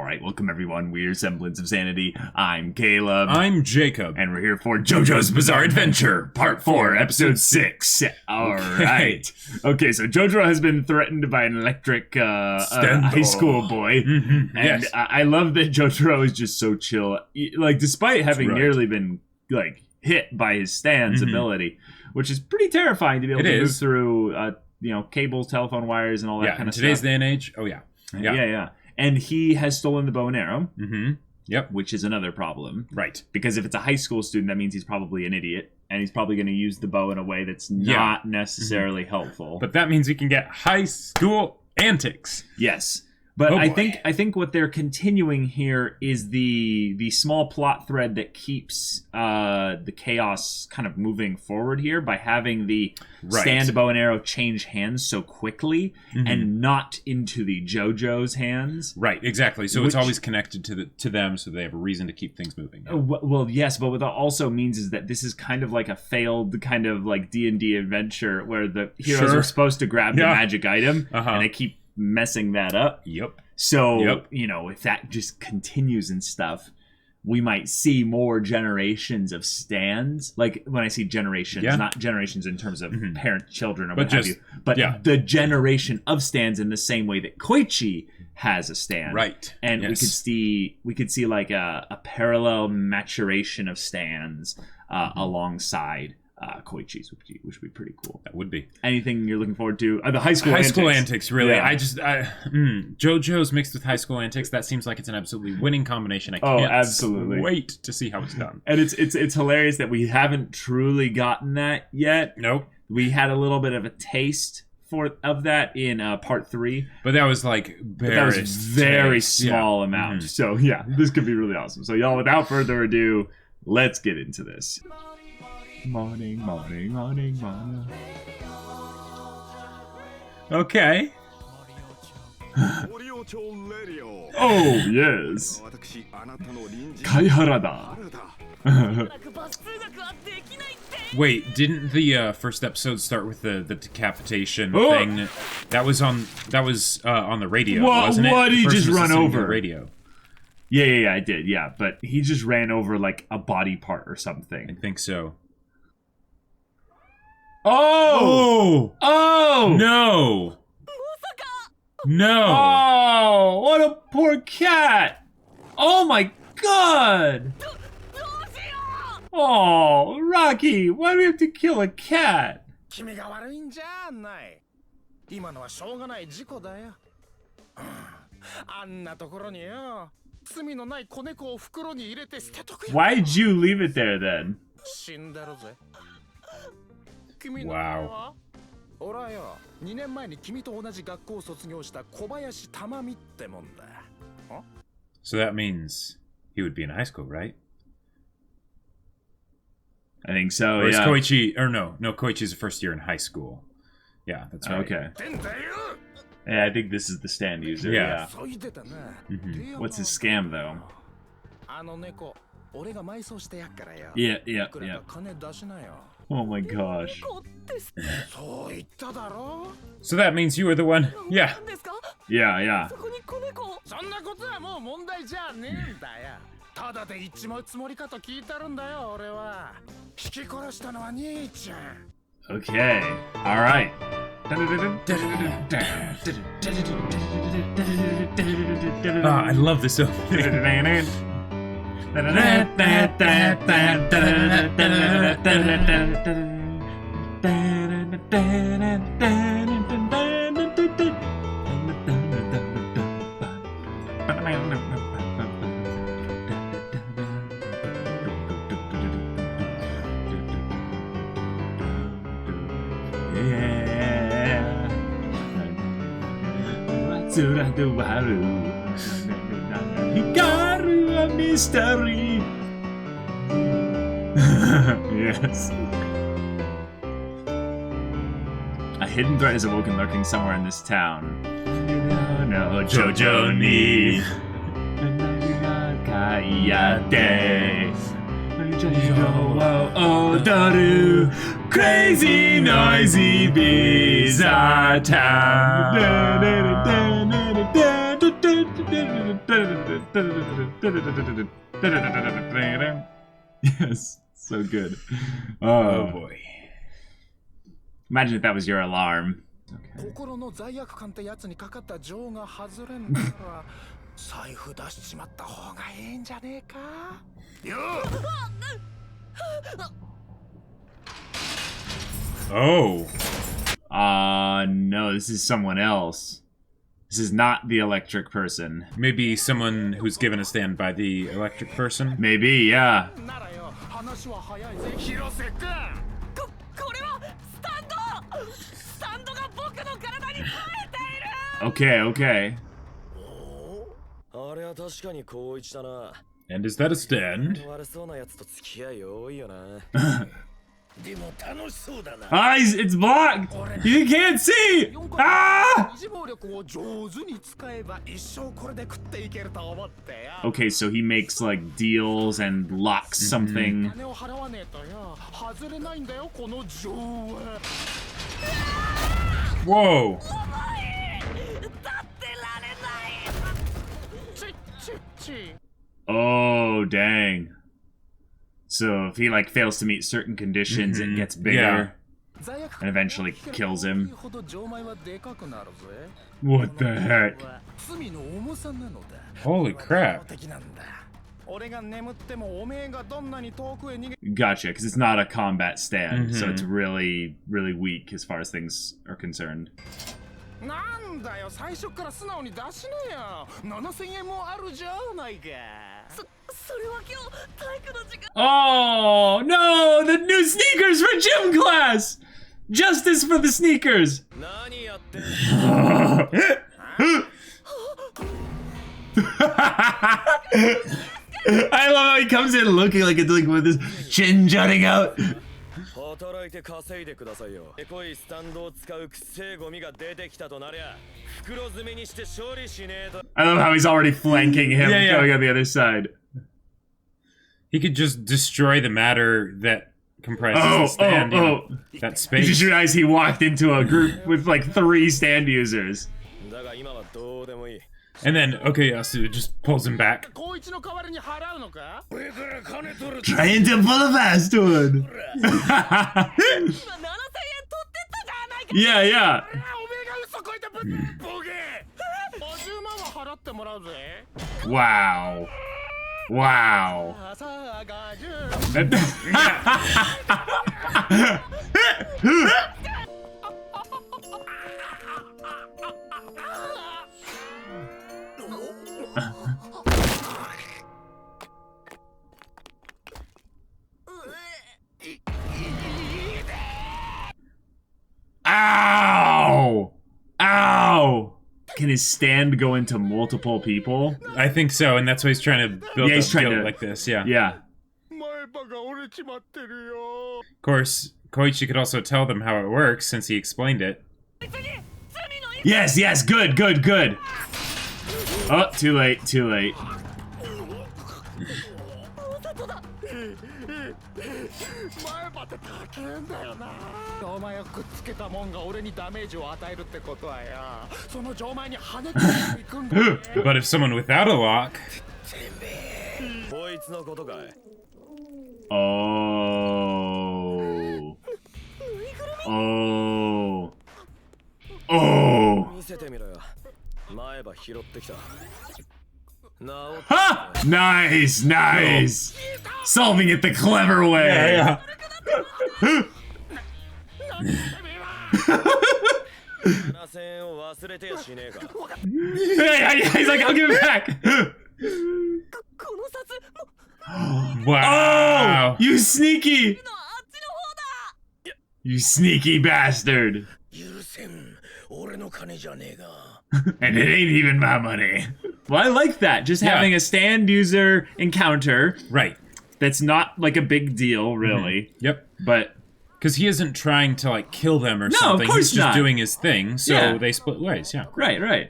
Alright, welcome everyone. We're Semblance of Sanity. I'm Caleb. I'm Jacob. And we're here for JoJo's Bizarre Adventure, Part 4, Episode 6. Alright. Okay, so JoJo has been threatened by an electric high school boy. Mm-hmm. And Yes. I love that JoJo is just so chill. Like, despite having nearly been, like, hit by his Stan's ability, which is pretty terrifying to be able to move through, cables, telephone wires, and all that kind of stuff. In today's day and age, Yeah. And he has stolen the bow and arrow. Mm-hmm. Yep. Which is another problem. Right. Because if it's a high school student, that means he's probably an idiot. And he's probably going to use the bow in a way that's not necessarily helpful. But that means he can get high school antics. Yes. But I think what they're continuing here is the small plot thread that keeps the chaos kind of moving forward here by having the stand bow and arrow change hands so quickly and not into the JoJo's hands. Right, exactly. So it's always connected to them, so they have a reason to keep things moving. Well, yes, but what that also means is that this is kind of like a failed kind of like D&D adventure where the heroes are supposed to grab the magic item and they keep messing that up. So, if that just continues and stuff, we might see more generations of stands. Like, when I see generations, not generations in terms of parent, children, or what have you. But the generation of stands in the same way that Koichi has a stand. Right. And we could see like a parallel maturation of stands alongside Koichi's, which would be pretty cool. That would be. Anything you're looking forward to? The high school antics, really. Yeah. JoJo's mixed with high school antics. That seems like it's an absolutely winning combination. I can't wait to see how it's done. And it's hilarious that we haven't truly gotten that yet. Nope. We had a little bit of a taste of that in part 3, but that was like very small amount. So this could be really awesome. So y'all, without further ado, let's get into this. Morning. Okay. Oh, yes. Kaihara da. Wait, didn't the first episode start with the decapitation thing? That was on the radio, wasn't it? What did he just run over? Radio. Yeah, I did. Yeah, but he just ran over like a body part or something. I think so. Oh! No! Oh, what a poor cat! Oh my god! Oh, Rocky, why do we have to kill a cat? Why'd you leave it there then? Wow. So that means he would be in high school, right? I think so, or is Koichi, or no, Koichi's the first year in high school. Yeah, that's right. Okay. Yeah, I think this is the stand user. Yeah. What's his scam, though? Yeah. Oh my gosh. So that means you were the one. Yeah. Yeah. Okay. All right. I love this song. Hikaru a mystery. Yes. A hidden threat is awoken lurking somewhere in this town. No, JoJo ni Kayate JoJo Odoru Crazy noisy bizarre town. Yes, so good. Oh boy. Imagine if that was your alarm. Okay. Oh. No, this is someone else. This is not the electric person. Maybe someone who's given a stand by the electric person? Maybe, yeah. Okay, okay. And is that a stand? Ah, it's blocked! You can't see! Ah! Okay, so he makes like deals and locks something. Whoa! Oh, dang. So if he like fails to meet certain conditions, it gets bigger and eventually kills him. What the heck? Holy crap. Gotcha, because it's not a combat stand, so it's really, really weak as far as things are concerned. Oh no! The new sneakers for gym class! Justice for the sneakers! I love how he comes in looking like a delinquent with his chin jutting out. I love how he's already flanking him going on the other side. He could just destroy the matter that comprises the stand. That space. You just realized he walked into a group with like 3 stand users. And then, okay, Yasu just pulls him back. Trying to pull a fast one. Yeah. Wow. Ow! Can his stand go into multiple people? I think so, and that's why he's trying to build it like this, yeah. Of course, Koichi could also tell them how it works, since he explained it. Yes, good. Oh, too late. But if someone without a lock... Oh. Ha! Nice! Solving it the clever way! Yeah. He's like, I'll give it back! Wow! Oh, you sneaky bastard! And it ain't even my money. Well, I like that. Just having a stand user encounter. Right. That's not like a big deal, really. Yep. But because he isn't trying to like kill them or something. Of course He's just not. doing his thing. So they split ways. Yeah. Right.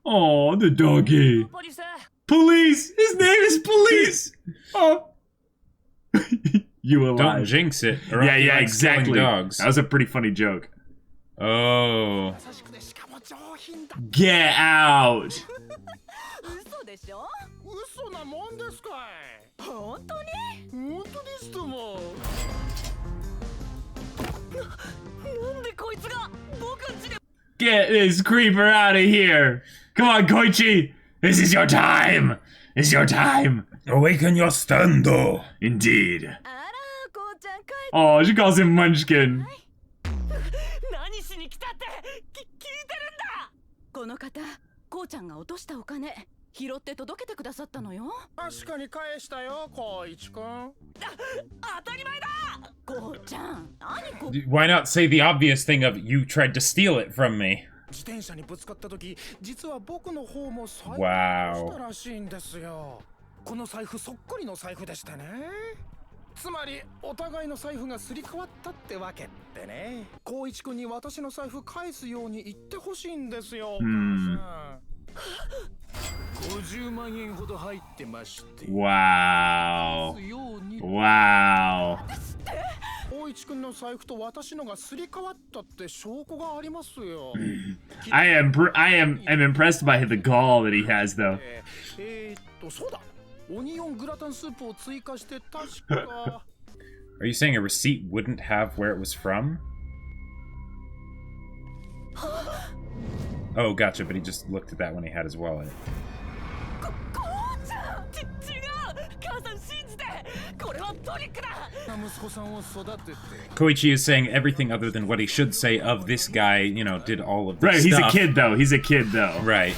Oh, the doggy. Police. His name is Police. Oh. You alive? Don't jinx it. Or Yeah, exactly. Dogs. That was a pretty funny joke. Oh. Get out! 嘘でしょ？嘘なもんですかい？本当に？本当ですとも。なんでこいつが僕ん家で Get this creeper out of here! Come on, Koichi! This is your time! This is your time! Awaken your stand. Indeed. あら、こうちゃん帰って。 Oh, she calls him Munchkin. 何しに来たって聞いてるんだ。この方、こうちゃんが落としたお金拾って届けてくださったのよ。確かに返したよ、光一くん。当たり前だ。こうちゃん、何こ Why not say the obvious thing of you tried to steal it from me? 自転車にぶつかった時、実は僕の方も財布を Wow. したらしいんですよ。この財布そっくりの財布でしてね。つまりお互いの財布がすり替わったってわけってね。光一くんに私の財布返すように言ってほしいんですよ。お母さん。50万円ほど入ってまして。Wow. 返すように。 Wow. 光一くんの財布と私のがすり替わったって証拠がありますよ。I am impressed by the gall that he has, though. そうだ。オニオングラタンスープを追加して確か。Are you saying a receipt wouldn't have where it was from? Oh, gotcha, but he just looked at that when he had his wallet. こうちゃん、違う。母さん信じて。これはトリックだ。息子さんを育てて。 Koichi is saying everything other than what he should say of this guy, you know, did all of this Right, he's a stuff. kid, though. He's a kid, though. Right.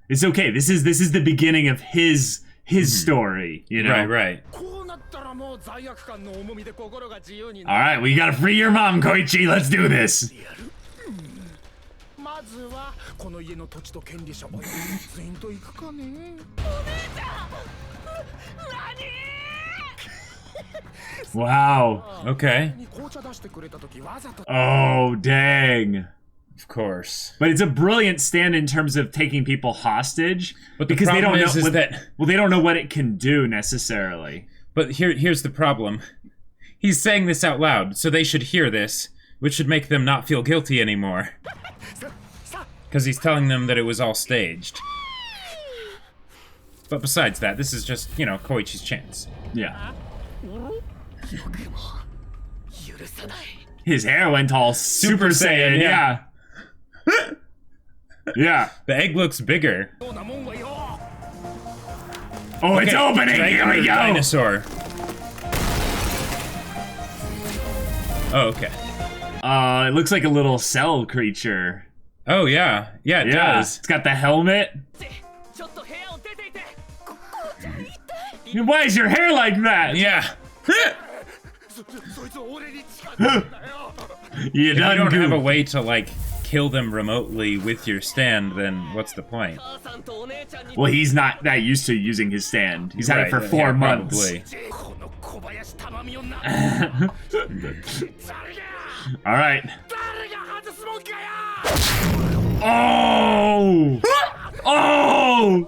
It's okay. This is the beginning of his story, you know? Right, right. こうなったらもう罪悪感の重みで心が自由に Alright, we gotta free your mom, Koichi. Let's do this. まずはこの家の土地と権利者をツインと行くかね。 Wow. Okay. 紅茶出してくれた時わざと Oh, dang. Of course. But it's a brilliant stand in terms of taking people hostage. But the because they don't problem know is that... well, they don't know what it can do necessarily. But here's the problem. He's saying this out loud, so they should hear this, which should make them not feel guilty anymore. Because he's telling them that it was all staged. But besides that, this is just, you know, Koichi's chance. Yeah. His hair went all Super Saiyan, yeah. Yeah. The egg looks bigger. Oh, it's opening! Here we go! Dinosaur. Oh, okay. It looks like a little cell creature. Oh, yeah. Yeah, it does. It's got the helmet. Why is your hair like that? Yeah. You If you don't have a way to, like, kill them remotely with your stand, then what's the point? Well, he's not that used to using his stand. He's had it for 4 months. Probably. All right. Oh! Oh!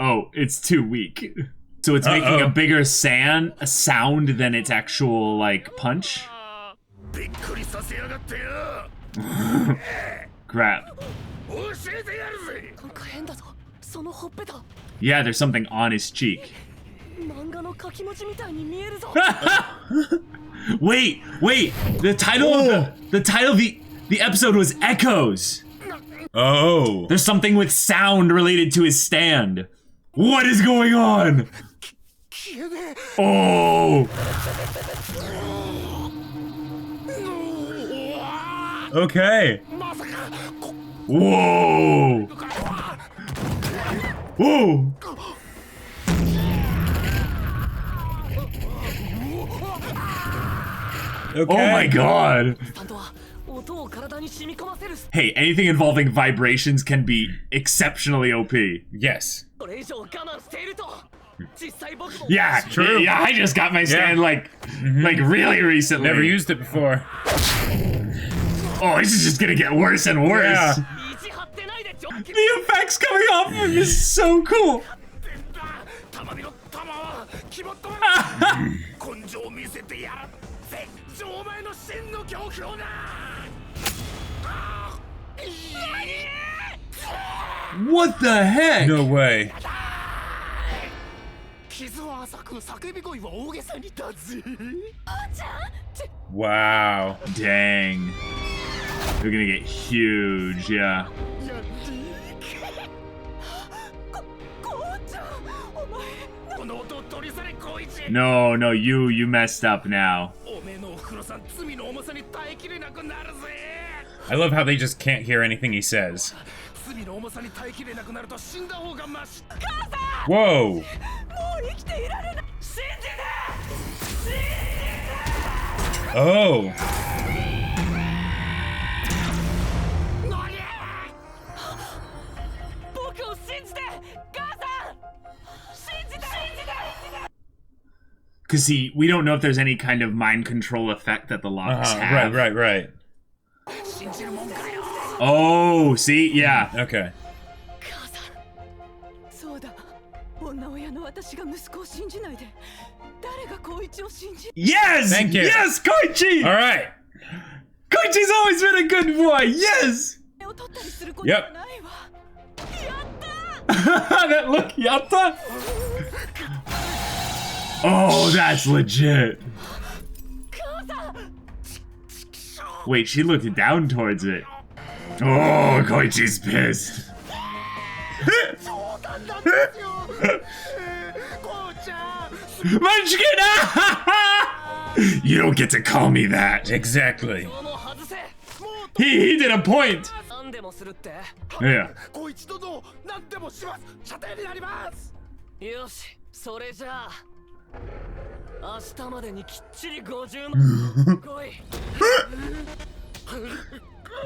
Oh, it's too weak. So it's making a bigger sound than its actual, like, punch? Crap. Yeah, there's something on his cheek. Wait! The title of the episode was Echoes. Oh. There's something with sound related to his stand. What is going on? Oh! Okay. Whoa! Whoa! Okay. Oh my god! Hey, anything involving vibrations can be exceptionally OP. Yes. Yeah, true. Yeah, I just got my stand like really recently. Never used it before. Oh, this is just gonna get worse and worse. Yeah. The effects coming off of him is so cool. 気もっと根性見せてやるぜお前の真の恐怖をな。What the heck? No way. 傷は浅く叫び声は大げさに立つ。 Wow. Dang. They're gonna get huge, yeah. No, no, you messed up now. I love how they just can't hear anything he says. Whoa! Oh! Because we don't know if there's any kind of mind control effect that the locks have. Right. Oh, see? Yeah. Okay. Yes! Thank you. Yes, Koichi! Alright! Koichi's always been a good boy! Yes! Yep. That look, yatta? Oh, that's legit. Wait, she looked down towards it. Oh, Koichi's pissed. Munchkin! You don't get to call me that. Exactly. He did a point. Yeah. 明日までにきっちり50万来い。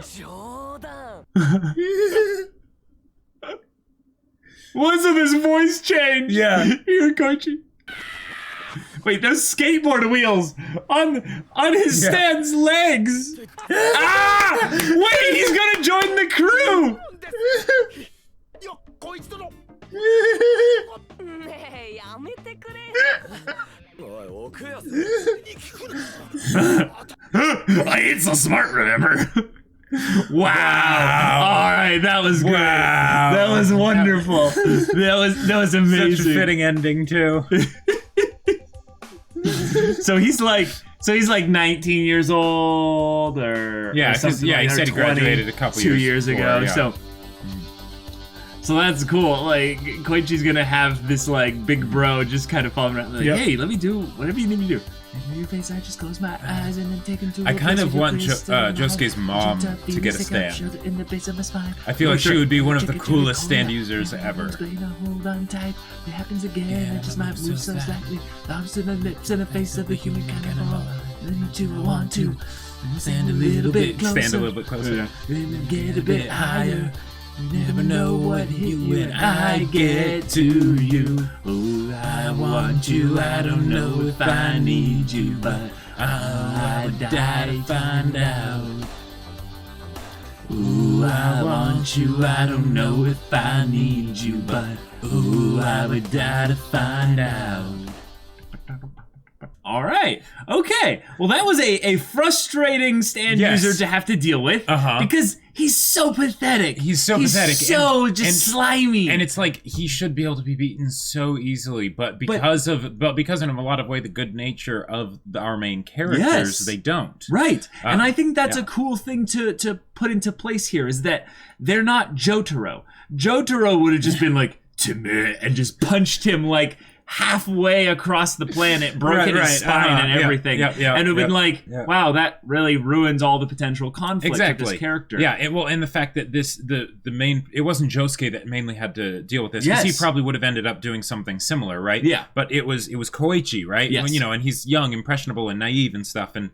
冗談。Wasn't his voice change? Yeah. Here, Koichi. Wait, those skateboard wheels on his Stan's legs. Ah! Wait, he's gonna join the crew. I ain't so smart, remember? Wow! All right, that was great. Wow. That was wonderful. That was amazing. Such a fitting ending too. So he's like 19 years old, or Yeah, or something he like said he graduated a couple 2 years years ago. before, yeah. So that's cool. Like, Koichi's gonna have this like big bro just kind of following around. Like, hey, let me do whatever you need me to do. And your face, I just close my eyes and then take him to. I kind of want Josuke's mom to get a stand. I feel like she would be one of the coolest stand users ever. Hold on tight. It happens again. I just might move so slightly. Arms to the lips and the face of a human cannibal. Then you two want to stand a little bit closer. Stand a little bit closer. Then get a bit higher. You never know what hit you when I get to you. Oh, I want you. I don't know if I need you, but I would die to find out. Ooh, I want you. I don't know if I need you, but ooh, I would die to find out. All right. Okay. Well, that was a frustrating stand user to have to deal with because he's so pathetic. He's so pathetic. So just slimy. And it's like he should be able to be beaten so easily, but because of a lot of the good nature of our main characters, they don't. Right. And I think that's a cool thing to put into place here is that they're not Jotaro. Jotaro would have just been like, Timmy, and just punched him like halfway across the planet, broken his spine and everything, and it would been like, wow, that really ruins all the potential conflict of this character. Yeah, and the fact that the main, it wasn't Josuke that mainly had to deal with this, because he probably would have ended up doing something similar, right? Yeah. But it was Koichi, right? Yes. You know, and he's young, impressionable, and naive and stuff, and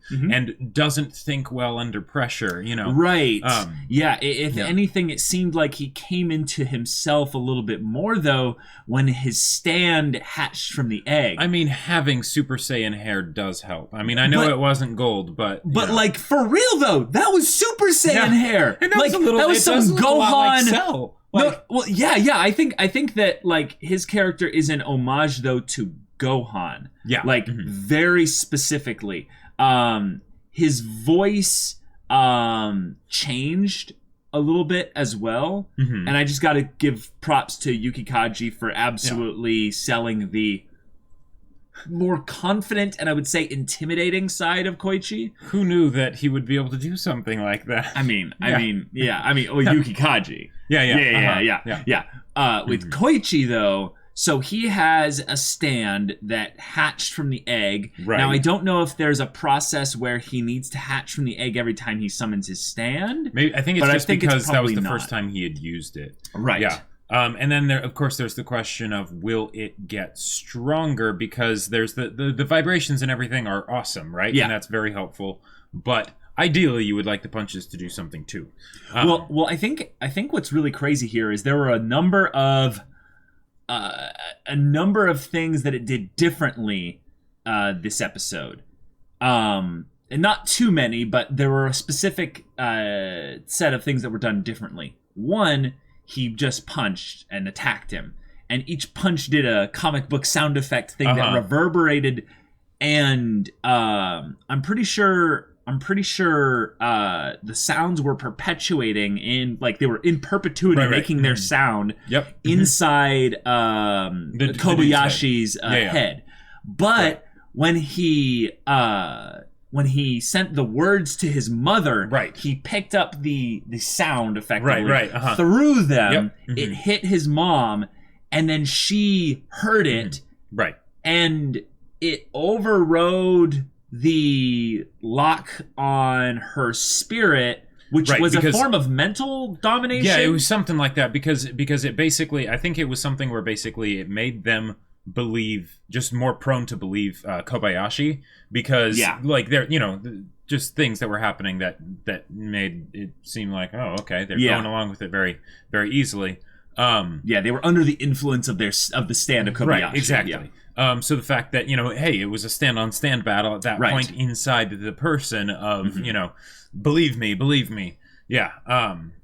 doesn't think well under pressure, you know? Right. If anything, it seemed like he came into himself a little bit more, though, when his stand hatched from the egg. I mean, having Super Saiyan hair does help. I mean, I know it wasn't gold, but like, for real though, that was Super Saiyan hair. And that was some Gohan. Cell. I think that like his character is an homage though to Gohan. Yeah. Like, very specifically. His voice changed a little bit as well. And I just got to give props to Yuki Kaji for absolutely selling the more confident and I would say intimidating side of Koichi. Who knew that he would be able to do something like that? Yuki Kaji. With Koichi, though, so he has a stand that hatched from the egg. Right. Now, I don't know if there's a process where he needs to hatch from the egg every time he summons his stand. Maybe I think it's just because that was the first time he had used it. Right. Yeah. And then there, of course, there's the question of will it get stronger, because there's the vibrations and everything are awesome, right? Yeah. And that's very helpful. But ideally, you would like the punches to do something too. Well, I think what's really crazy here is there were a number of things that it did differently this episode. And not too many, but there were a specific set of things that were done differently. One, he just punched and attacked him. And each punch did a comic book sound effect thing that reverberated. And I'm pretty sure the sounds were perpetuating in, like, they were in perpetuity making their sound inside Kobayashi's head. But when he sent the words to his mother, he picked up the sound effectively through them. It hit his mom, and then she heard it, and it overrode the lock on her spirit, which was a form of mental domination. Yeah, it was something like that, because it basically, I think it was something where basically it made them believe, just more prone to believe Kobayashi, because like they're, just things that were happening that made it seem like, oh, okay, they're going along with it very, very easily. They were under the influence of the stand of Kobayashi. Right, exactly. So the fact that, hey, it was a stand-on-stand battle at that point inside the person of, believe me. Yeah.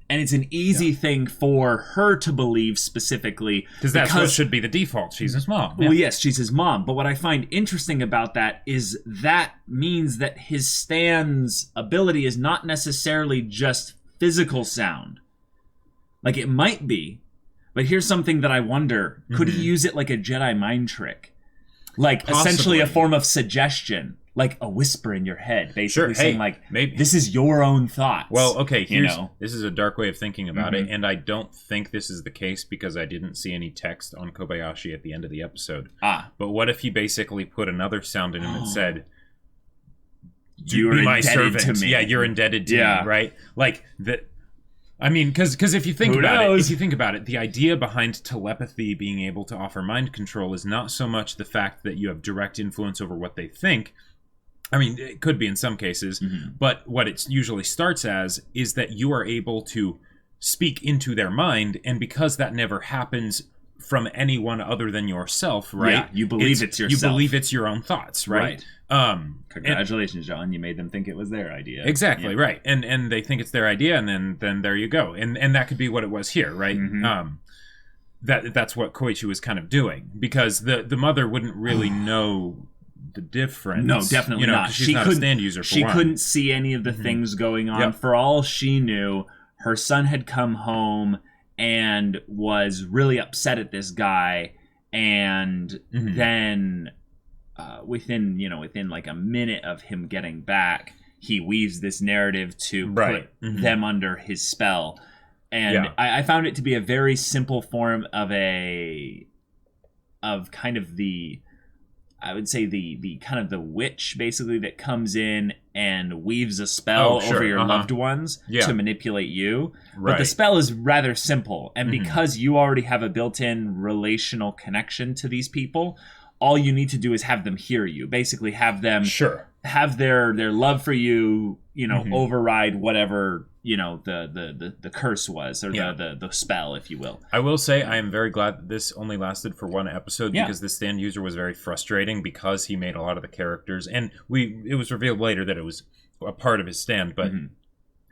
And it's an easy thing for her to believe specifically. Because that's what should be the default. She's his mom. Well, yes, she's his mom. But what I find interesting about that is that means that his stand's ability is not necessarily just physical sound. Like, it might be. But here's something that I wonder. Could he use it like a Jedi mind trick? Like, essentially a form of suggestion. Like a whisper in your head, basically saying, maybe this is your own thoughts. Well, okay, this is a dark way of thinking about it, and I don't think this is the case because I didn't see any text on Kobayashi at the end of the episode. But what if he basically put another sound in him and said, "You're be my servant to me. Yeah, you're indebted to me," right? Like that. I mean, because if you think about it, the idea behind telepathy being able to offer mind control is not so much the fact that you have direct influence over what they think. I mean, it could be in some cases, but what it usually starts as is that you are able to speak into their mind, and because that never happens from anyone other than yourself, right? Yeah, you believe it's yourself. You believe it's your own thoughts, right? Congratulations, John. You made them think it was their idea. Exactly, right. And they think it's their idea, and then there you go. And that could be what it was here, right? That's what Koichi was kind of doing, because the mother wouldn't really know the difference. No, definitely not. She's not a stand user. She couldn't see any of the things going on. For all she knew, her son had come home and was really upset at this guy, and then within like a minute of him getting back, he weaves this narrative to put them under his spell. And I found it to be a very simple form of kind of the, I would say the kind of the witch, basically, that comes in and weaves a spell over your loved ones to manipulate you. But the spell is rather simple. And because you already have a built-in relational connection to these people, all you need to do is have them hear you. Basically have them have their love for you, override whatever, the curse was, or the spell, if you will. I will say I am very glad that this only lasted for one episode, because the stand user was very frustrating, because he made a lot of the characters, and it was revealed later that it was a part of his stand, but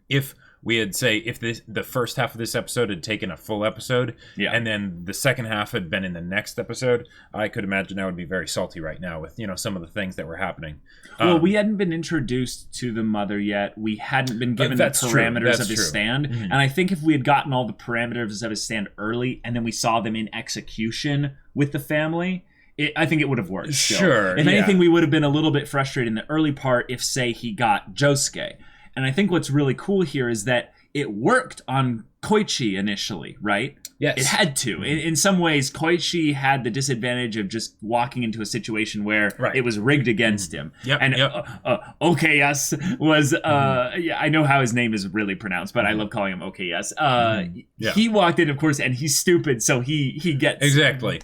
if we had say if the first half of this episode had taken a full episode, and then the second half had been in the next episode, I could imagine I would be very salty right now with some of the things that were happening. Well, we hadn't been introduced to the mother yet. We hadn't been given the parameters of his stand. Mm-hmm. And I think if we had gotten all the parameters of his stand early and then we saw them in execution with the family, I think it would have worked. Still. Sure. If anything, we would have been a little bit frustrated in the early part if, say, he got Josuke. And I think what's really cool here is that it worked on Koichi initially, right? Yes. It had to. In some ways, Koichi had the disadvantage of just walking into a situation where it was rigged against him. Yep. And Okeyas was, I know how his name is really pronounced, but I love calling him Okeyas. He walked in, of course, and he's stupid, so he gets... Exactly.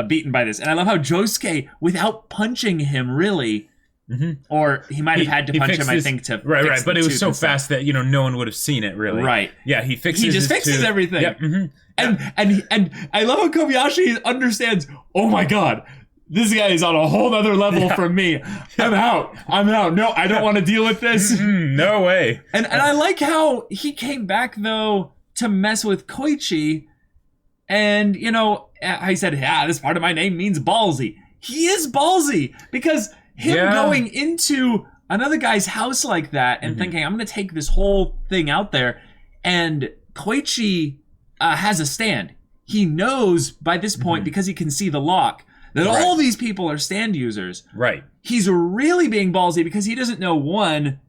Beaten by this. And I love how Josuke, without punching him, really... Mm-hmm. Or he might have had to punch him, I think, to fix but it was so fast that no one would have seen it, really. Right. Yeah, he just fixes everything. Yep. Mm-hmm. And I love how Kobayashi understands, oh my god, this guy is on a whole other level from me. I'm out. No, I don't want to deal with this. No way. And I like how he came back, though, to mess with Koichi. And, I said, this part of my name means ballsy. He is ballsy because... Him going into another guy's house like that and thinking, I'm going to take this whole thing out there. And Koichi has a stand. He knows by this point, because he can see the lock, that all these people are stand users. Right. He's really being ballsy because he doesn't know, one,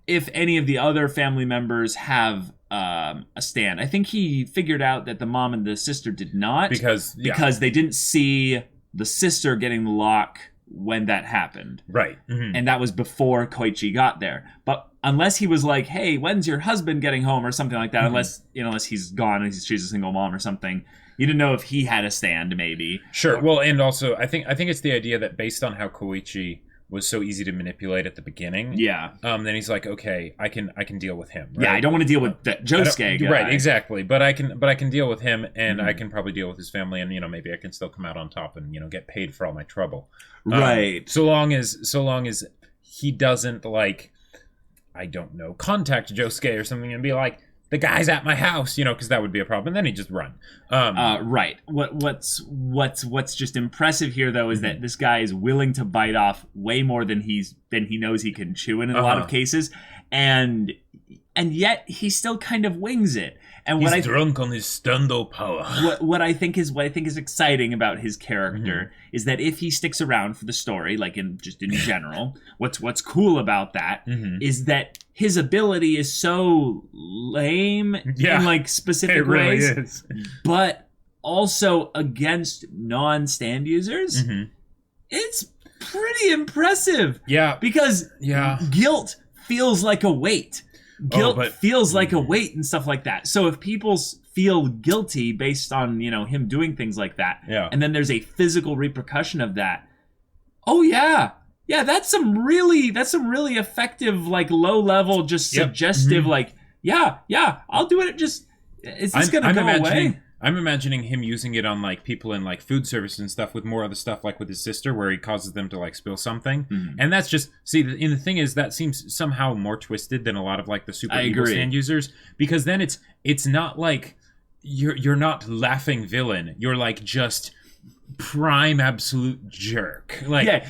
if any of the other family members have a stand. I think he figured out that the mom and the sister did not. Because they didn't see the sister getting the lock when that happened. Right. Mm-hmm. And that was before Koichi got there. But unless he was like, hey, when's your husband getting home or something like that, unless he's gone and she's a single mom or something, you didn't know if he had a stand, maybe. Sure. Well, and also I think it's the idea that based on how Koichi was so easy to manipulate at the beginning. Yeah. Then he's like, okay, I can deal with him. Right? Yeah, I don't want to deal with that Josuke guy. Right, exactly. But I can deal with him, and I can probably deal with his family, and maybe I can still come out on top and get paid for all my trouble. Right. So long as he doesn't contact Josuke or something and be like, the guy's at my house, because that would be a problem. And then he'd just run. Right. What's just impressive here, though, is that this guy is willing to bite off way more than he knows he can chew in a lot of cases, and yet he still kind of wings it. And he's drunk on his stando power. What I think is exciting about his character is that if he sticks around for the story, like in general, what's cool about that is that his ability is so lame in specific ways, really is. But also against non-stand users, it's pretty impressive. Yeah, because guilt feels like a weight. Guilt feels like a weight and stuff like that. So if people feel guilty based on, him doing things like that, and then there's a physical repercussion of that, that's some really effective, low level, just suggestive, I'll do it. Is this going to go away? I'm imagining him using it on people in food service and stuff with more other stuff with his sister where he causes them to spill something. And that's just, and the thing is that seems somehow more twisted than a lot of the super evil stand users, because then it's not you're not laughing villain. You're just prime absolute jerk.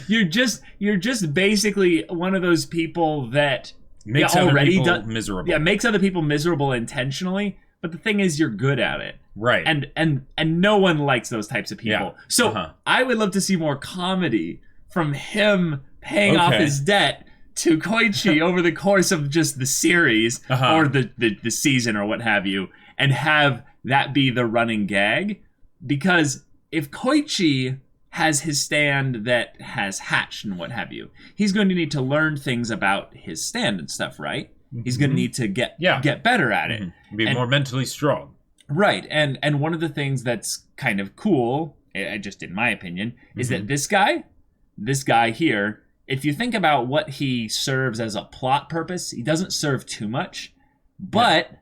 You're just basically one of those people that makes other people miserable. Yeah, makes other people miserable intentionally. But the thing is, you're good at it. Right. And no one likes those types of people. Yeah. So I would love to see more comedy from him paying off his debt to Koichi over the course of just the series or the season or what have you, and have that be the running gag. Because if Koichi has his stand that has hatched and what have you, he's going to need to learn things about his stand and stuff, right? He's going to need to get better at it. Be more mentally strong. Right. And one of the things that's kind of cool, just in my opinion, is that this guy here, if you think about what he serves as a plot purpose, he doesn't serve too much. But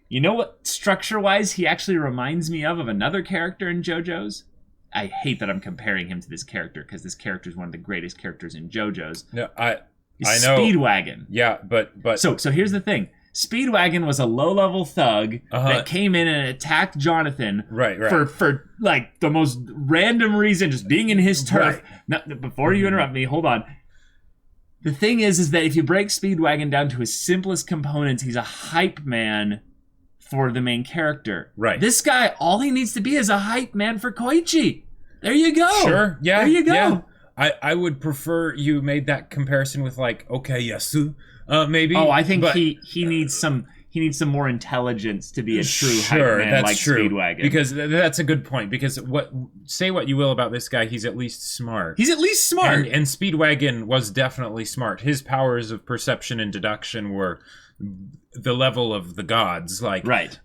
you know what structure-wise he actually reminds me of another character in JoJo's? I hate that I'm comparing him to this character because this character is one of the greatest characters in JoJo's. Yeah, I know. Speedwagon. Yeah, but so here's the thing. Speedwagon was a low-level thug that came in and attacked Jonathan for like the most random reason, just being in his turf. Right. Now, before you interrupt me, hold on. The thing is that if you break Speedwagon down to his simplest components, he's a hype man for the main character. Right. This guy, all he needs to be is a hype man for Koichi. There you go. Sure. Yeah. There you go. Yeah. I would prefer you made that comparison with like Yasu, maybe. Oh, I think he needs some more intelligence to be a true hype man like Speedwagon. Because that's a good point. Because say what you will about this guy, he's at least smart. He's at least smart. And Speedwagon was definitely smart. His powers of perception and deduction were the level of the gods. Like right.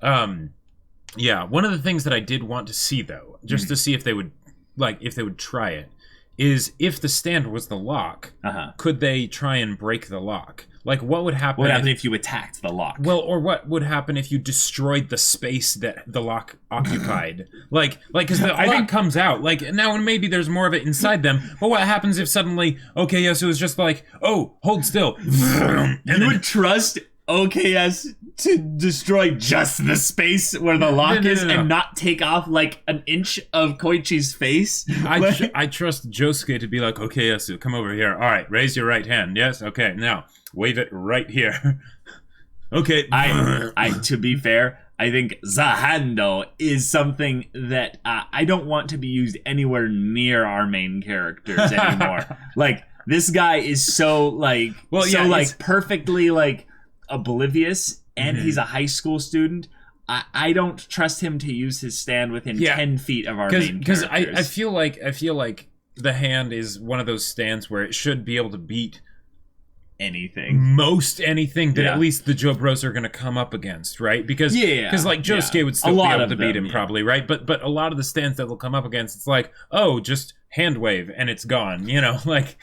Yeah. One of the things that I did want to see though, just to see if they would try it, is if the stand was the lock, could they try and break the lock? Like, what would happen? What would happen if you attacked the lock? Well, or what would happen if you destroyed the space that the lock occupied? like, because the lock comes out. Like, now maybe there's more of it inside them. But what happens if suddenly, OKS was just like, oh, hold still. And you would trust OKS to destroy just the space where the lock is and not take off like an inch of Koichi's face? I trust Josuke to be like, OKS, come over here. All right, raise your right hand. Yes, okay, now wave it right here. Okay. I to be fair, I think Zahando is something that I don't want to be used anywhere near our main characters anymore. Like, this guy is so like perfectly like oblivious, and he's a high school student. I don't trust him to use his stand within 10 feet of our main characters. Because I feel like the hand is one of those stands where it should be able to beat most anything that at least the Jobros are going to come up against, right? Because like Josuke would still be able to beat him probably, right? But a lot of the stands that they'll come up against, it's like, oh, just hand wave and it's gone, like.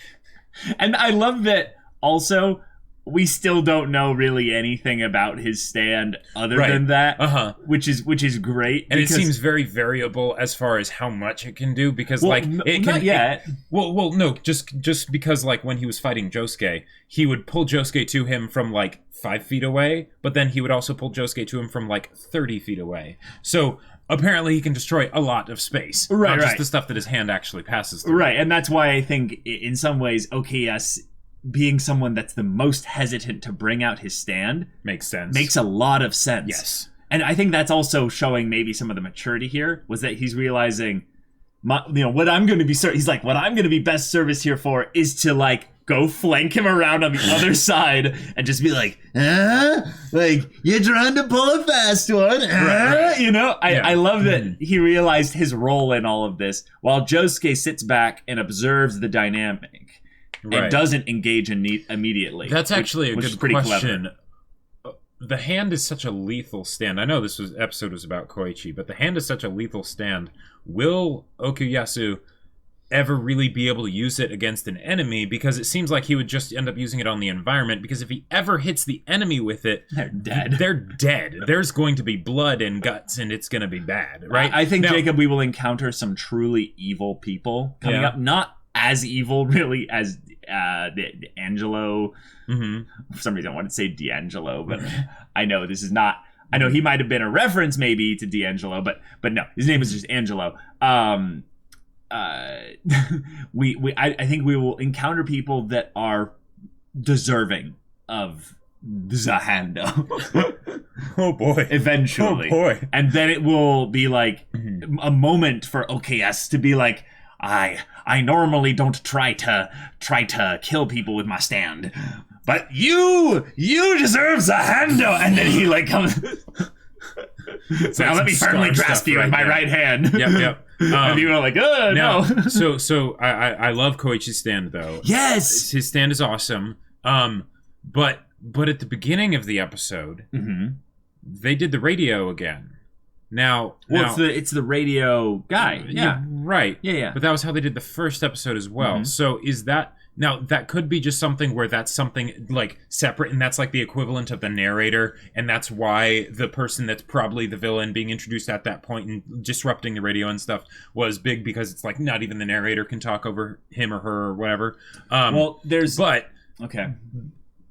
And I love that also we still don't know really anything about his stand other than that, which is great. And it seems very variable as far as how much it can do, because it can, not yet. No, just because like when he was fighting Josuke, he would pull Josuke to him from like 5 feet away, but then he would also pull Josuke to him from like 30 feet away. So apparently he can destroy a lot of space, not just the stuff that his hand actually passes through. Right, and that's why I think in some ways OKS being someone that's the most heshitant to bring out his stand makes a lot of sense. Yes. And I think that's also showing maybe some of the maturity here, was that he's realizing, what I'm going to be, he's like, what I'm going to be best service here for is to like go flank him around on the other side and just be like, like, you're trying to pull a fast one, I love that he realized his role in all of this, while Josuke sits back and observes the dynamic. And doesn't engage immediately. That's actually a good question. Clever. The hand is such a lethal stand. I know this episode was about Koichi, but the hand is such a lethal stand. Will Okuyasu ever really be able to use it against an enemy? Because it seems like he would just end up using it on the environment, because if he ever hits the enemy with it, they're dead. They're dead. There's going to be blood and guts, and it's going to be bad, right? I think, Jacob, we will encounter some truly evil people coming up. Not as evil, really, as Angelo. For some reason I wanted to say D'Angelo, but I know this is not. I know he might have been a reference maybe to D'Angelo, but no, his name is just Angelo. I think we will encounter people that are deserving of Zahando. Oh boy. Eventually. Oh boy. And then it will be like a moment for OKS to be like, I normally don't try to kill people with my stand, but you deserve Zahando. And then he like comes. So now let me firmly grasp you in my right hand. Yep. And people are like, no. So I love Koichi's stand though. Yes, his stand is awesome. But at the beginning of the episode, they did the radio again. Now, it's the radio guy. Yeah. Right. Yeah. But that was how they did the first episode as well. So is that now that could be just something where that's something like separate, and that's like the equivalent of the narrator, and that's why the person that's probably the villain being introduced at that point and disrupting the radio and stuff was big, because it's like not even the narrator can talk over him or her or whatever. Okay.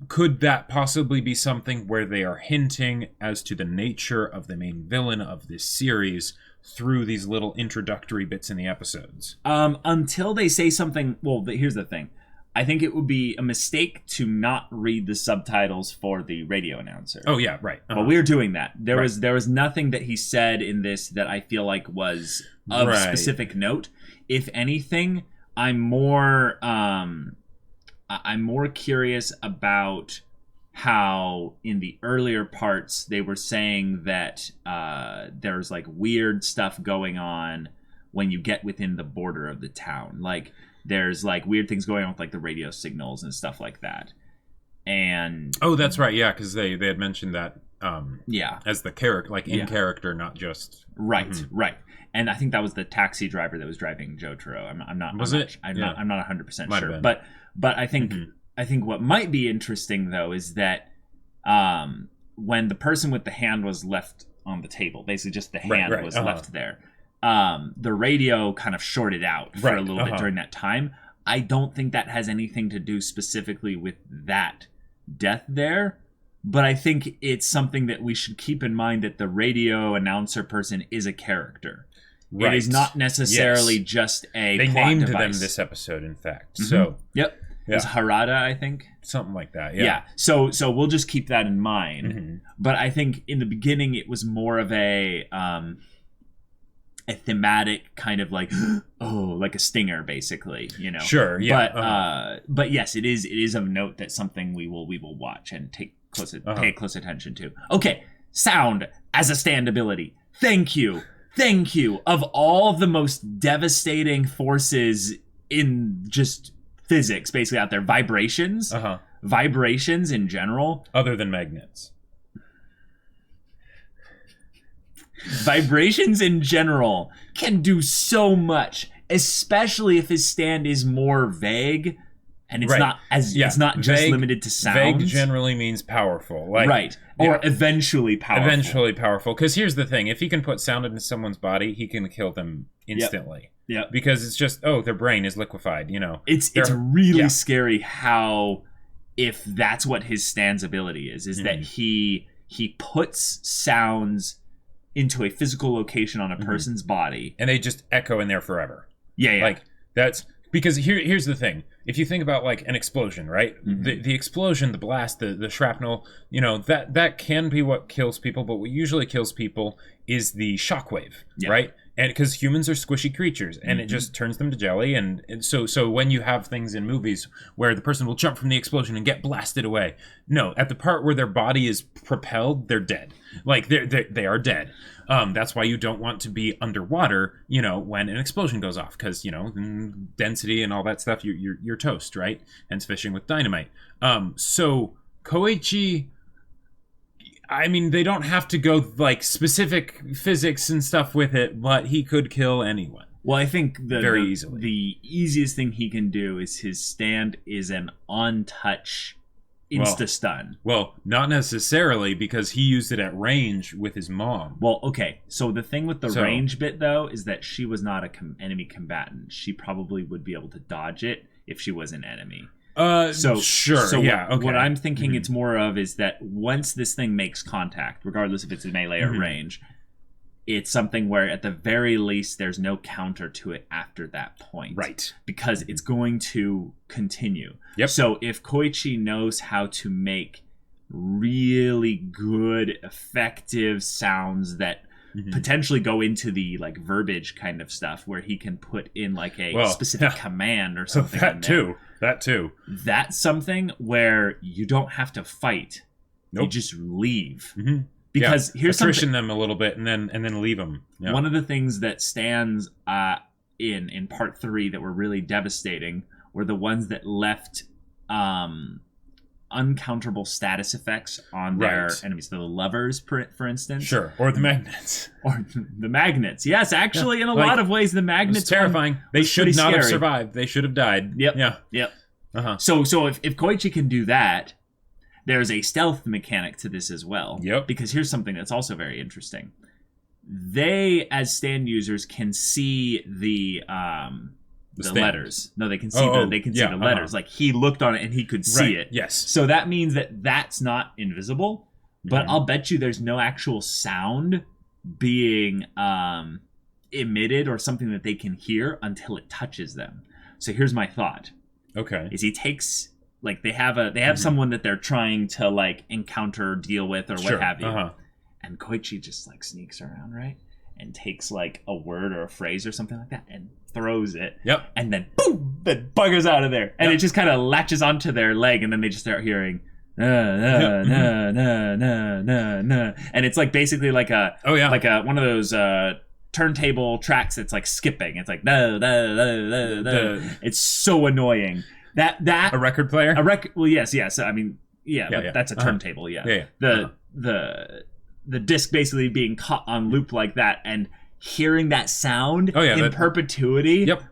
could that possibly be something where they are hinting as to the nature of the main villain of this series through these little introductory bits in the episodes? Until they say something. Well, here's the thing. I think it would be a mistake to not read the subtitles for the radio announcer. Oh yeah, right. But we're doing that. There was nothing that he said in this that I feel like was of specific note. If anything, I'm more curious about how in the earlier parts they were saying that there's like weird stuff going on when you get within the border of the town. Like there's like weird things going on with like the radio signals and stuff like that. And that's right, yeah, because they had mentioned that as the character, like in character, not just right. And I think that was the taxi driver that was driving Jotaro. I'm not 100% sure, but I think I think what might be interesting though is that when the person with the hand was left on the table, basically just the hand was left there, the radio kind of shorted out for a little bit during that time. I don't think that has anything to do specifically with that death there, but I think it's something that we should keep in mind, that the radio announcer person is a character. It is not necessarily just a They plot named device. them this episode, in fact. So Yep. Yeah. It's Harada, I think. Something like that, Yeah. So we'll just keep that in mind. But I think in the beginning it was more of a thematic kind of like like a stinger, basically, you know. Sure, yeah. But yes, it is of note that something we will watch and pay close attention to. Okay, sound as a stand ability. Thank you. Of all the most devastating forces in just physics, basically out there, vibrations in general, other than magnets. Vibrations in general can do so much, especially if his stand is more vague and it's not just vague, limited to sounds. Vague generally means powerful, or eventually powerful. Because here's the thing: if he can put sound into someone's body, he can kill them instantly. Yeah, because it's just their brain is liquefied. You know, it's really scary how, if that's what his stand's ability is that he puts sounds into a physical location on a person's body, and they just echo in there forever. Yeah. Like that's because here's the thing: if you think about like an explosion, right? The explosion, the blast, the shrapnel, you know, that can be what kills people, but what usually kills people is the shockwave, right? And because humans are squishy creatures, and it just turns them to jelly. And so when you have things in movies where the person will jump from the explosion and get blasted away, no, at the part where their body is propelled, they're dead. Like they are dead. That's why you don't want to be underwater, you know, when an explosion goes off, because, you know, density and all that stuff, you're toast, right? Hence fishing with dynamite. So Koichi, I mean, they don't have to go like specific physics and stuff with it, but he could kill anyone. Well, I think very easily. The easiest thing he can do is his stand is an on-touch insta-stun. Well, not necessarily, because he used it at range with his mom. Well, okay. So the thing with the range bit, though, is that she was not an enemy combatant. She probably would be able to dodge it if she was an enemy. Sure. So what I'm thinking it's more of is that once this thing makes contact, regardless if it's a melee or range, it's something where at the very least there's no counter to it after that point. Right. Because it's going to continue. Yep. So if Koichi knows how to make really good, effective sounds that potentially go into the like verbiage kind of stuff, where he can put in like a specific command or something. That too. That's something where you don't have to fight. Nope. You just leave. Because here's attrition them a little bit and then leave them. Yeah. One of the things that stands in part 3 that were really devastating were the ones that left uncounterable status effects on their enemies. The levers, for instance. Sure. Or the magnets. Or the magnets. Yes, actually, in a lot of ways, the magnets. It's terrifying. They should not have survived. They should have died. Yep. Yeah. Yep. So if Koichi can do that, there's a stealth mechanic to this as well. Yep. Because here's something that's also very interesting. They, as stand users, can see the the letters. No, they can see see the letters. Like he looked on it and he could see it. Yes. So that means that that's not invisible. But I'll bet you there's no actual sound being emitted or something that they can hear until it touches them. So here's my thought. Okay. Is he takes like they have someone that they're trying to like encounter, deal with, or what have you. And Koichi just like sneaks around, right? And takes like a word or a phrase or something like that and throws it. Yep. And then boom, that buggers out of there. And it just kind of latches onto their leg, and then they just start hearing and it's like basically like a like a one of those turntable tracks that's like skipping. It's like it's so annoying. That a record player? Well, yes. I mean, that's a turntable. The disc basically being caught on loop like that and hearing that sound in perpetuity. Yep.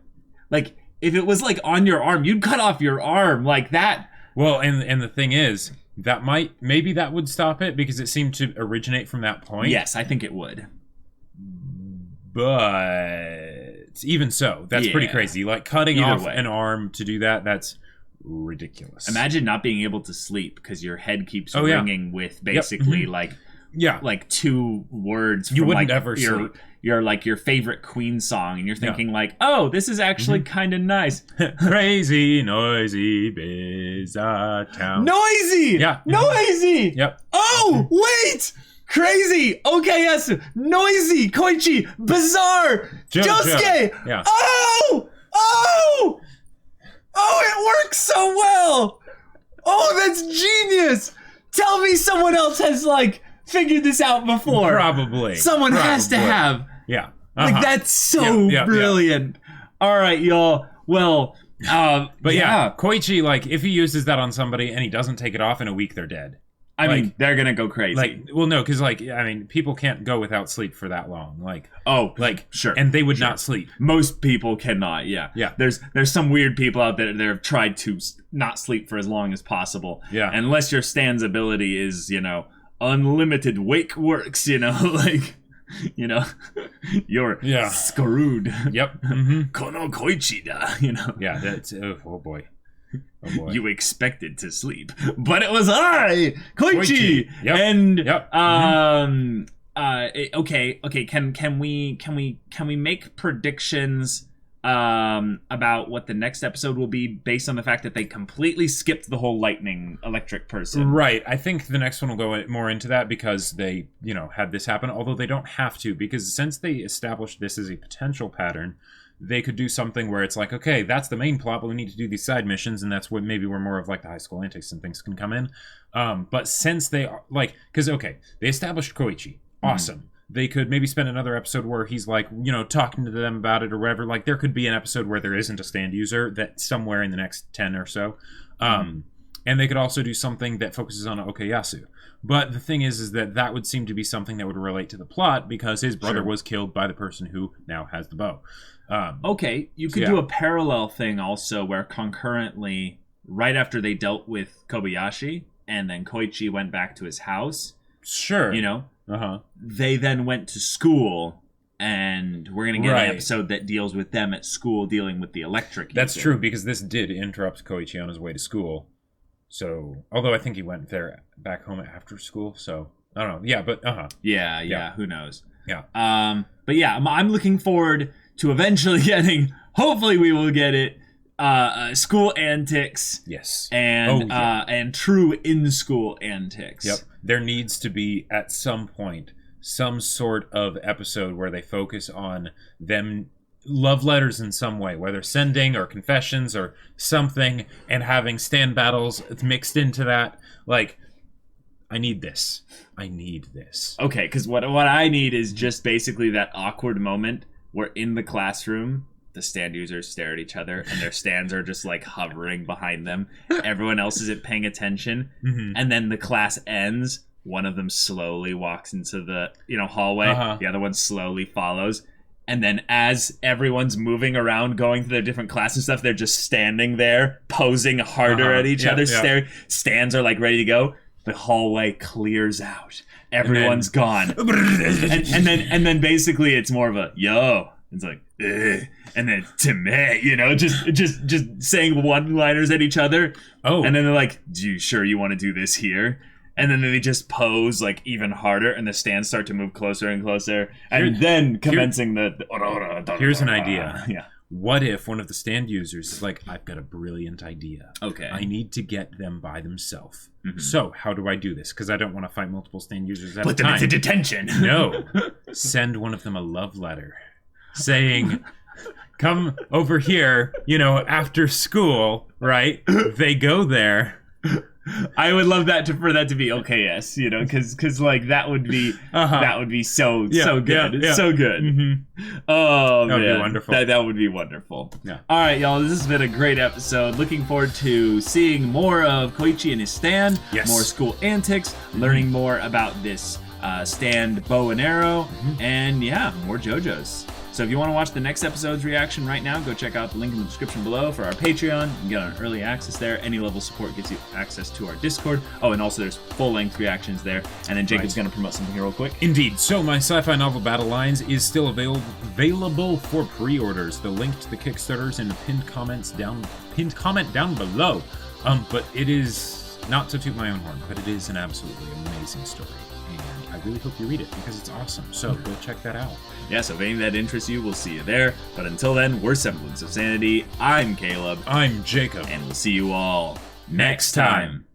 Like if it was like on your arm, you'd cut off your arm like that. Well, and the thing is, maybe that would stop it because it seemed to originate from that point. Yes, I think it would. But even so, that's pretty crazy. Like cutting off an arm to do that, that's ridiculous. Imagine not being able to sleep because your head keeps ringing with basically like two words. You from wouldn't like ever sleep. Your favorite Queen song, and you're thinking like, oh, this is actually kind of nice. Crazy, noisy, bizarre town. Noisy! Yeah. Noisy! Yep. Oh, wait! Crazy! OKS! Noisy! Koichi! Bizarre! Josuke! Yeah. Oh! Oh! Oh, it works so well! Oh, that's genius! Tell me someone else has, like, figured this out before. Probably. Someone has to have. Yeah. Like, that's so brilliant. All right, y'all. Well, but Koichi, like, if he uses that on somebody and he doesn't take it off in a week, they're dead. I mean, they're gonna go crazy. Like, well, no, because, like, I mean, people can't go without sleep for that long. Like, sure. And they would not sleep. Most people cannot, yeah. There's some weird people out there that have tried to not sleep for as long as possible. Yeah. Unless your Stan's ability is, unlimited wake works, like, you're screwed. Yep. Kono Koichi da, Yeah, that's, oh boy. Oh boy. You expected to sleep, but it was I, Koichi. Yep. And okay. Can we make predictions about what the next episode will be based on the fact that they completely skipped the whole lightning electric person? Right. I think the next one will go more into that because they, had this happen, although they don't have to, because since they established this as a potential pattern, they could do something where it's like, okay, that's the main plot, but we need to do these side missions, and that's where more of like the high school antics and things can come in. But since they are like, because they established Koichi, awesome. They could maybe spend another episode where he's like, talking to them about it or whatever. Like there could be an episode where there isn't a stand user that somewhere in the next 10 or so. And they could also do something that focuses on Okuyasu. But the thing is that would seem to be something that would relate to the plot because his brother was killed by the person who now has the bow. You could do a parallel thing also where concurrently, right after they dealt with Kobayashi and then Koichi went back to his house. Sure. They then went to school, and we're going to get an episode that deals with them at school dealing with the electric. That's true, because this did interrupt Koichi on his way to school. So, although I think he went there back home after school, so I don't know. Yeah, but Yeah, who knows? Yeah. But yeah, I'm looking forward to eventually getting, hopefully we will get it, school antics. Yes. And and true in-school antics. Yep. There needs to be, at some point, some sort of episode where they focus on them love letters in some way, whether sending or confessions or something, and having stand battles mixed into that. Like, I need this. Okay, because what I need is just basically that awkward moment where in the classroom, the stand users stare at each other and their stands are just like hovering behind them. Everyone else isn't paying attention. And then the class ends. One of them slowly walks into the hallway. The other one slowly follows. And then as everyone's moving around, going to their different classes and stuff, they're just standing there, posing harder at each other. Stands are like ready to go. The hallway clears out. Everyone's gone. and then basically it's more of a, yo. It's like, ugh, and then Tame, you know, just saying one-liners at each other. Oh. And then they're like, "Do you sure you want to do this here?" And then they just pose like even harder, and the stands start to move closer and closer, and then commencing the. Here's an idea. Yeah. What if one of the stand users is like, I've got a brilliant idea. Okay. I need to get them by themselves. So how do I do this? Because I don't want to fight multiple stand users at a time. Put them into detention. No. Send one of them a love letter saying, come over here, you know, after school, right? They go there. I would love that for that to be OKS, you know, because like that would be so good, so good. Mm-hmm. Oh, that would man. be wonderful. That would be wonderful. Yeah. All right, y'all. This has been a great episode. Looking forward to seeing more of Koichi and his stand. Yes. More school antics. Learning more about this stand bow and arrow, and more JoJo's. So if you want to watch the next episode's reaction right now, go check out the link in the description below for our Patreon. You can get on early access there. Any level support gets you access to our Discord. Oh, and also there's full-length reactions there. And then Jacob's going to promote something here real quick. Indeed. So my sci-fi novel Battle Lines is still available for pre-orders. The link to the Kickstarter is in the pinned comment down below. But it is, not to toot my own horn, but it is an absolutely amazing story. And I really hope you read it because it's awesome. So go check that out. Yeah, so if any of that interests you, we'll see you there. But until then, we're Semblance of Sanity. I'm Caleb. I'm Jacob. And we'll see you all next time.